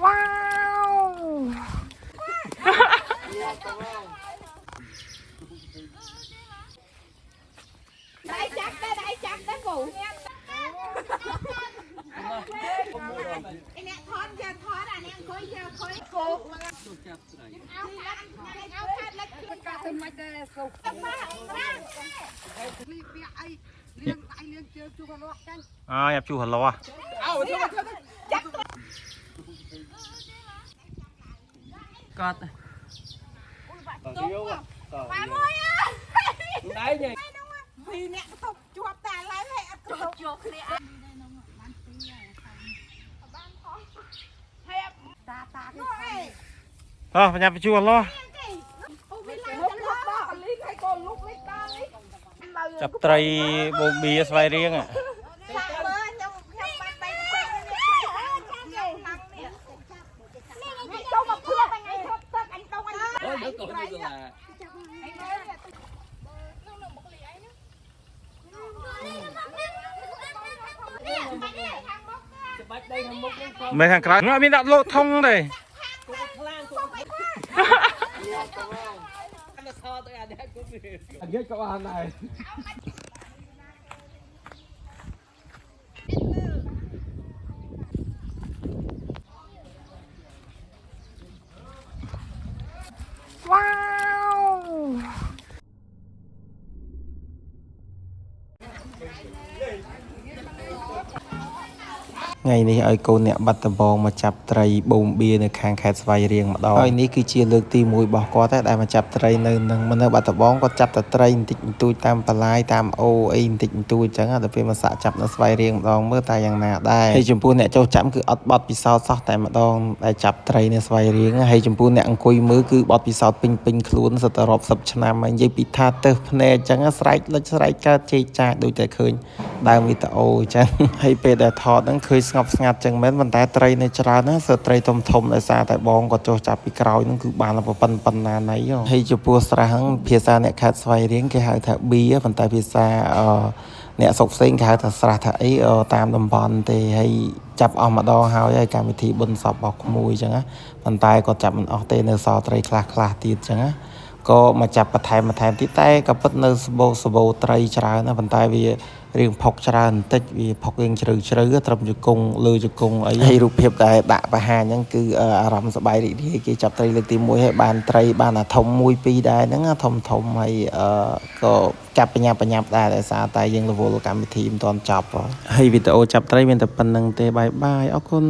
ว้าวได้จับได้กูไอเนี่ยทอดจะทอดอันนี้ค่อยโกงเอาคัดแล้วคือการเป็นมาเจอสุกมาเลี้ยงเจอจูกันล็อกกันอยากชูหัวเราะเอาจับกอดมาโมยอ่ะได้ไงvì nè tục chuột tà lái lại chuột thì ănปัญญาไปชูหัวเราะจับไตรโบบีสไวเรียงอ่ะmấy thằng cái nó mình đặt lộ thông đây biết các bạn này wow ថ្ងៃនេះឲ្យកូនអ្នកបាត់ដំបងមកចាប់ត្រីបូមបៀនៅខាងខេត្តស្វាយរៀងម្ដងហើយនេះគឺជាលើកទី1របស់គាត់ដែលមកចាប់ត្រីនៅបាត់ដំបងគាត់ចាប់តែត្រីបន្តិចបន្តួចតាមបន្លាយតាមអូអីបន្តិចបន្តួចអញ្ចឹងដល់ពេលមកសាក់ចាប់នៅស្វាយរៀងម្ដងមើលតែយ៉ាងណាដែរហើយចំពោះអ្នកចូលចាំគឺអត់បត់ពិសោធន៍សោះតែម្ដងដែលចាប់ត្រីនៅស្វាយរៀងហើយចំពោះអ្នកអង្គុយមើលគឺបត់ពិសោធន៍ពេញខ្លួនសិតតែរាប់សិបឆ្នាំហើយនិយាយពីថាទៅភ្នែកអញ្ចឹងស្រែកលិចស្រែកកើតជេកចាស់ដូចតែឃើញដើមវីដេអូអញ្ចឹងហើយពេលដែលថតហ្នឹងឃើញស្ងប់ស្ងាត់ចឹងមែនប៉ុន្តែត្រីនៅច្រើនណាស់សើត្រីធំដោយសារតែបងគាត់ចុះចាប់ពីក្រោយហ្នឹងគឺបានប៉ុណ្ណាណៃហើយចំពោះស្រះហ្នឹងភាសាអ្នកខេត្តស្វាយរៀងគេហៅថាប៊ីប៉ុន្តែភាសាអ្នកសុកផ្សេងគេហៅថាស្រះថាអីតាមតំបន់ទេហើយចាប់អស់ម្ដងហើយកម្មវិធីបុណ្យសពរបស់ក្មួយអញ្ចឹងណាប៉ុន្តែគាត់ចាប់មិនអស់ទេនៅសល់ត្រីខ្លះទៀតអញ្ចឹងណាក៏មកចាប់បន្ថែមទៀតតែក៏ពិតនៅសបោត្រីច្រើនណាប៉ុន្តែវារៀងផុកច្រើនបន្តិចវាផុករៀងជ្រៅត្រឹមជង្គង់លើជង្គង់អីហើយរូបភាពដែលដាក់បង្ហាញហ្នឹងគឺអារម្មណ៍សប្បាយរីករាយគេចាប់ត្រីលើកទី1ហើយបានត្រីបានអាធំ1 2ដែរហ្នឹងធំហើយក៏ចាប់បញ្ញាប់ដែរដោយសារតែយើងរវល់កម្មវិធីមិនទាន់ចប់ហើយវីដេអូចាប់ត្រីមានតែប៉ុណ្្នឹងទេបាយអរគុណ